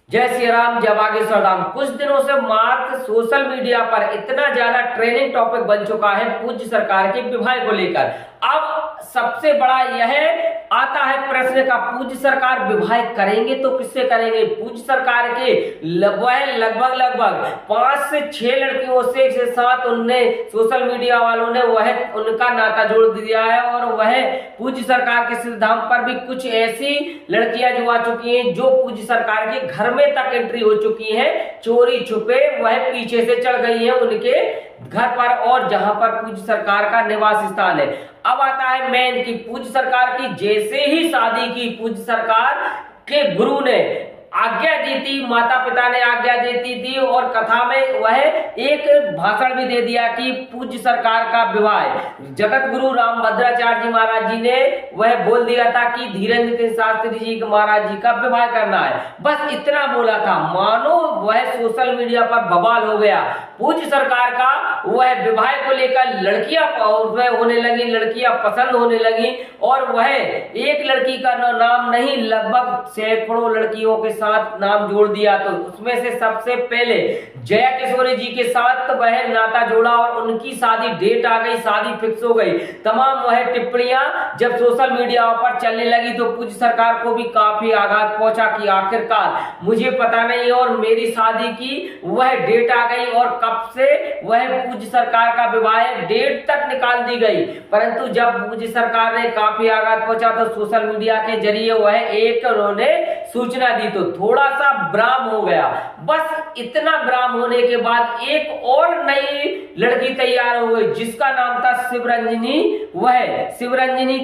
जय श्री राम, जय बागेश्वर धाम। कुछ दिनों से मात्र सोशल मीडिया पर इतना ज्यादा ट्रेंडिंग टॉपिक बन चुका है पूज्य सरकार के विवाह को लेकर। अब सबसे बड़ा यह आता है प्रश्न का, पूज्य सरकार विवाह करेंगे तो किससे करेंगे? पूज्य सरकार के लगभग 5 से 6 लड़कियों से साथ उनने सोशल मीडिया वालों ने वह उनका नाता जोड़ दिया है और वह पूज्य सरकार के सिद्धांत पर भी कुछ ऐसी लड़कियां जो आ चुकी हैं जो पूज्य सरकार के घर में तक एंट्री हो चुकी हैं, चोरी छुपे वह पीछे से चढ़ गई है उनके घर पर और जहां पर पूज्य सरकार का निवास स्थान है। अब आता है मेन की पूज्य सरकार की जैसे ही शादी की पूज्य सरकार के गुरु ने आज्ञा दी थी, माता पिता ने आज्ञा देती थी और कथा में वह एक भाषण भी दे दिया कि पूज्य सरकार का विवाह जगत गुरु रामभद्राचार्य जी महाराज जी ने वह बोल दिया था कि धीरेन्द्र शास्त्री जी महाराज जी का विवाह करना है। बस इतना बोला था, मानो वह सोशल मीडिया पर बवाल हो गया। पूज्य सरकार का वह विवाह को लेकर लड़कियां होने लगी, लड़कियां पसंद होने लगी और वह एक लड़की का नाम नहीं लगभग सैकड़ों लड़कियों के साथ नाम जोड़ दिया। तो उसमें से सबसे पहले जया किशोरी जी के साथ वह नाता जोड़ा और उनकी शादी डेट आ गई, शादी फिक्स हो गई। तमाम वह टिप्पणियां जब सोशल मीडिया पर चलने लगी तो पूज्य सरकार को भी काफी आघात पहुंचा कि आखिरकार मुझे पता नहीं और मेरी शादी की वह डेट आ गई और कब से वह पूज्य सरकार का विवाह डेट तक निकाल दी गई। परंतु जब पूज्य सरकार ने काफी आघात पहुंचा तो सोशल मीडिया के जरिए वह एक उन्होंने सूचना दी तो थोड़ा सा भ्रम हो गया। बस इतना भ्रम होने के बाद एक और नई लड़की तैयार हो गई जिसका नाम था शिवरंजनी। वह शिवरंजनी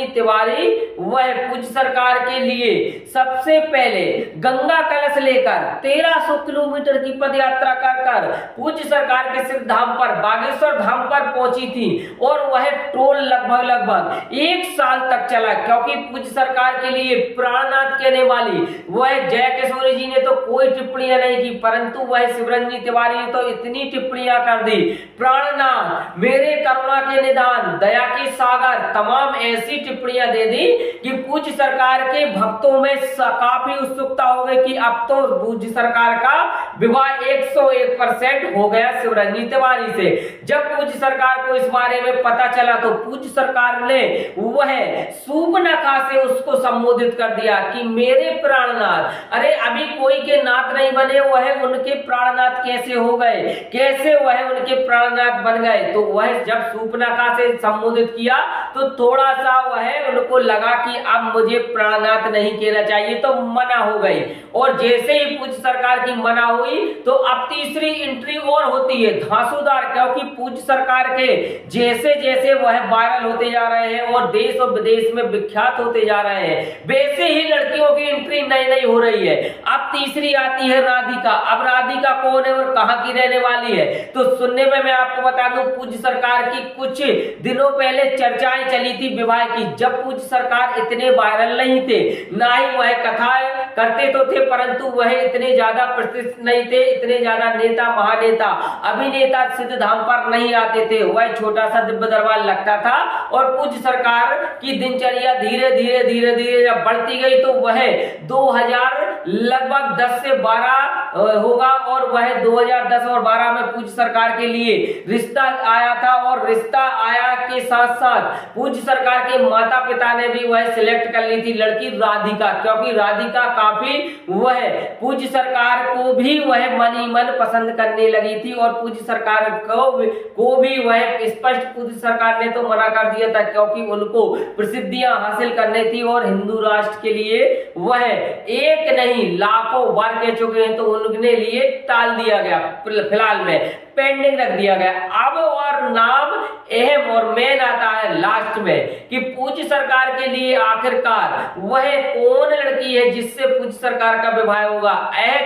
तिवारी वह पूज्य सरकार के लिए सबसे पहले गंगा कलश लेकर 1300 किलोमीटर की पद यात्रा कर पूज्य सरकार के सिद्ध धाम पर बागेश्वर धाम पर पहुंची थी और वह टोल लगभग 1 साल तक चला क्योंकि पूज्य सरकार के लिए प्राणनाथ कहने वाली वह जया किशोरी जी ने तो कोई टिप्पणियां नहीं की, परंतु वह शिवरंजनी तिवारी ने तो इतनी टिप्पणियां कर दी, प्राणनाथ, मेरे करुणा के निधान, दया के सागर, तमाम ऐसी टिप्पणियां दे दी कि पूज्य सरकार के भक्तों में काफी उत्सुकता हो गई कि अब तो पूज्य सरकार का विवाह 101% हो गया शिवरंजनी तिवारी से। जब पूज्य सरकार को इस बारे में पता चला तो पूज्य सरकार ने वह सूर्पनखा से उसको संबोधित कर दिया कि मेरे प्राणनाथ, अरे अभी कोई के नाथ नहीं बने, वह उनके प्राणनाथ कैसे हो गए, कैसे वह उनके प्राणनाथ बन गए? तो वह जब सूर्पनखा से संबोधित किया तो थोड़ा सा वह उनको लगा कि अब मुझे प्राणनाथ नहीं कहना चाहिए, तो मना हो गई। और जैसे ही पूज्य सरकार की मना हुई तो अब तीसरी एंट्री और होती है धांसूदार, क्योंकि पूज्य सरकार के जैसे जैसे वह वायरल होते जा रहे हैं और देश और विदेश में विख्यात होते जा रहे हैं वैसे ही लड़कियों की एंट्री नई हो रही है। अब तीसरी आती है राधिका। अब राधिका कौन है और कहां की रहने वाली है? तो सुनने में मैं आपको बता दूं, पूज्य सरकार की कुछ दिनों पहले चर्चाएं चली थी विवाह की, जब पूज्य सरकार इतने वायरल नहीं थे, ना ही वह कथाएं करते तो थे परंतु वह इतने ज्यादा प्रतिष्ठित नहीं थे, इतने ज्यादा नेता महानेता अभिनेता सिद्ध धाम पर नहीं आते थे। वह छोटा सा दिव्य दरबार लगता था और पूज्य सरकार की दिनचर्या धीरे धीरे जब बढ़ती गई तो वह 2000 लगभग 10 से 12 होगा और वह 2010 और 12 में पूज्य सरकार के लिए रिश्ता आया था और रिश्ता आया के साथ साथ पूज्य सरकार के माता पिता ने भी वह सिलेक्ट कर ली थी लड़की राधिका, क्योंकि राधिका काफी वह पूज्य सरकार को भी वह मन ही मन पसंद करने लगी थी और पूज्य सरकार को भी वह स्पष्ट पूज्य सरकार ने तो मना कर दिया था क्योंकि उनको प्रसिद्धियां हासिल करनी थी और हिंदू राष्ट्र के लिए वह एक नहीं लाखों बार कह चुके हैं तो उनके लिए टाल दिया गया, फिलहाल में पेंडिंग रख दिया गया। अब और नाम अहम और मेन आता है लास्ट में कि पूज्य सरकार के लिए आखिरकार वह कौन लड़की है जिससे पूज्य सरकार का विवाह होगा।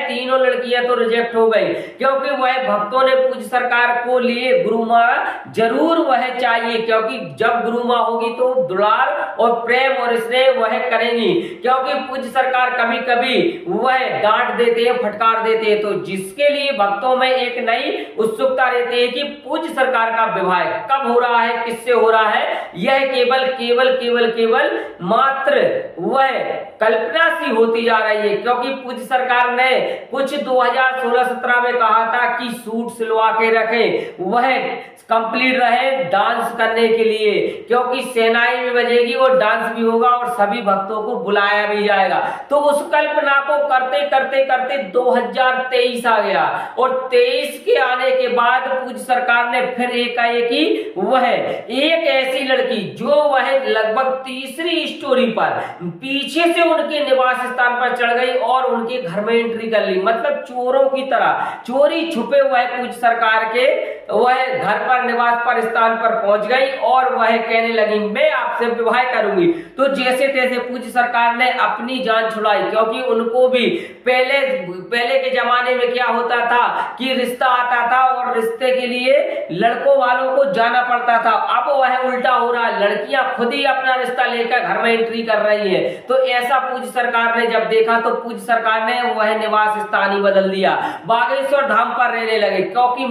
तीनों लड़कियां तो रिजेक्ट हो गई क्योंकि वह भक्तों ने पूज्य सरकार को लिए गुरु मां जरूर वह चाहिए, क्योंकि जब गुरु मां होगी तो दुलार और प्रेम और स्नेह वह करेंगी, क्योंकि पूज्य सरकार कभी कभी वह डांट देते हैं, फटकार देते हैं। तो जिसके लिए भक्तों में एक नई उत्सुकता उत्सुकता रहती है कि पूज्य सरकार का विवाह कब हो रहा है, किससे हो रहा है। यह केवल मात्र वह कल्पना सी होती जा रही है, क्योंकि पूज्य सरकार ने कुछ 2016-17 में कहा था कि सूट सिलवा के रखे, वह कंप्लीट रहे डांस करने के लिए, क्योंकि सेनाई भी बजेगी और डांस भी होगा और सभी भक्तों को बुलाया भी जाएगा। तो उस कल्पना को करते करते करते 2023 आ गया और 23 के आने के बाद पूज्य सरकार ने फिर एकाएक ही वह एक ऐसी लड़की जो वह लगभग तीसरी स्टोरी पर पीछे से उनके निवास स्थान पर चढ़ गई और उनके घर में एंट्री कर ली, मतलब चोरों की तरह चोरी छुपे हुए पूज्य सरकार के वह घर पर निवास पर स्थान पर पहुंच गई और वह कहने लगी मैं आपसे विवाह करूंगी। तो जैसे तैसे पूज्य सरकार ने अपनी जान छुड़ाई, क्योंकि उनको भी पहले के जमाने में क्या होता था कि रिश्ता आता था और रिश्ते के लिए लड़कों वालों को जाना पड़ता था। अब वह उल्टा हो रहा है, लड़कियां खुद ही अपना रिश्ता लेकर घर में एंट्री कर रही है। तो ऐसा पूज्य सरकार ने जब देखा तो पूज्य सरकार ने वह निवास स्थान ही बदल दिया, बागेश्वर धाम पर रहने लगे, क्योंकि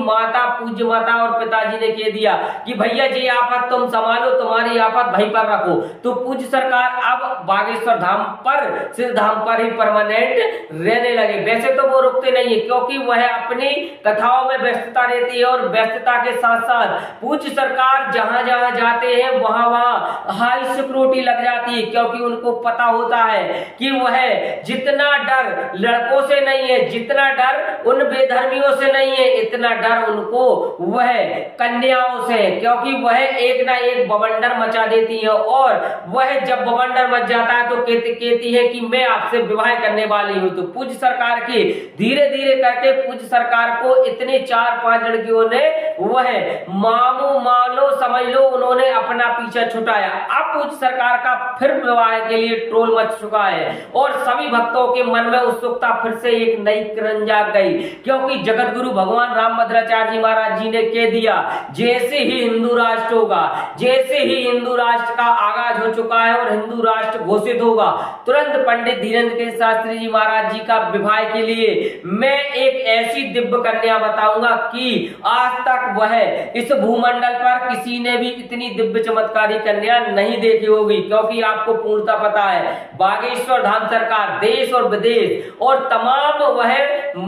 पूज्य माता और पिताजी ने कह दिया कि भैया जी आफत तुम संभालो, तुम्हारी आफत वहीं पर रखो। तो पूज्य सरकार अब बागेश्वर धाम पर सिद्ध धाम पर ही परमानेंट रहने लगे। वैसे तो वो रुकते नहीं है, क्योंकि वह अपनी कथाओं में व्यस्तता रहती है और व्यस्तता के साथ साथ पूज्य सरकार जहां जहां जाते हैं वहां वहां हाई सिक्योरिटी लग जाती है, क्योंकि उनको पता होता है कि वह जितना डर लड़कों से नहीं है, जितना डर उन बेधर्मियों से नहीं है, इतना डर उनको वह कन्याओं से, क्योंकि वह एक ना एक बवंडर मचा देती है और वह जब बवंडर मच जाता है तो कहती है कि मैं आपसे विवाह करने वाली हूं। तो पूज्य सरकार की धीरे धीरे करके पूज्य सरकार को इतने 4-5 लड़कियों ने वह मामू मानो समझ लो उन्होंने अपना पीछा छुटाया। अब पूज्य सरकार का फिर विवाह के लिए ट्रोल मच चुका है और सभी भक्तों के मन में उत्सुकता फिर से एक नई किरण जाग गई, क्योंकि जगत गुरु भगवान रामभद्राचार्य जी महाराज जी ने कह दिया जैसे ही हिंदू राष्ट्र होगा, जैसे ही हिंदू राष्ट्र का आगाज हो चुका है और हिंदू राष्ट्र घोषित होगा, तुरंत पंडित धीरेन्द्र के शास्त्री जी महाराज जी का विवाह के लिए मैं एक ऐसी दिव्य कन्या बताऊंगा कि आज तक वह इस भूमंडल पर किसी ने भी इतनी दिव्य चमत्कारी कन्या नहीं देखी होगी। क्योंकि आपको पूर्णतः पता है बागेश्वर धाम सरकार देश और विदेश और तमाम वह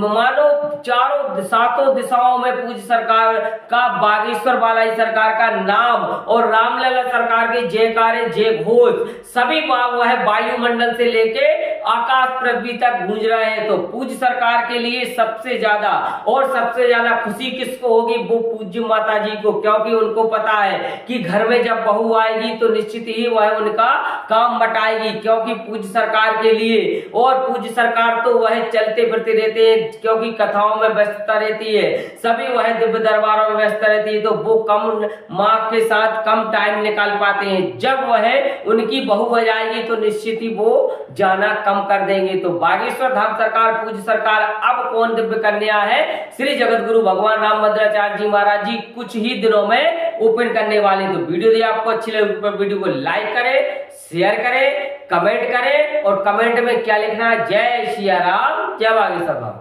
मानो सातों दिशाओं में पूज्य सरकार का बागेश्वर बालाई सरकार का नाम और रामलला सरकार के जयकारे जय घोष सभी वह वायुमंडल से लेके आकाश पृथ्वी तक गूंज रहे हैं। तो पूज्य सरकार के लिए सबसे ज्यादा खुशी किसको होगी, वो पूज्य माता जी को, क्योंकि उनको पता है कि घर में जब बहू आएगी तो निश्चित ही वह उनका काम बटाएगी, क्योंकि पूज्य सरकार के लिए और पूज्य सरकार तो वह चलते फिरते रहते हैं, क्योंकि कथाओं में व्यस्तता रहती है, सभी वह दिव्य दरबारों में व्यस्त रहती है, तो वो कम माँ के साथ कम टाइम निकाल पाते हैं। जब वह उनकी बहू हो जाएगी तो निश्चित ही वो जाना कम कर देंगे। तो बागेश्वर धाम सरकार पूज्य सरकार अब कौन दिव्य कन्या है, श्री जगत गुरु भगवान रामभद्राचार्य जी महाराज जी कुछ ही दिनों में ओपन करने वाले। तो वीडियो यदि आपको अच्छी लगी तो वीडियो को लाइक करें, शेयर करें, कमेंट करें और कमेंट में क्या लिखना है, जय सिया राम, जय बागेश्वर धाम।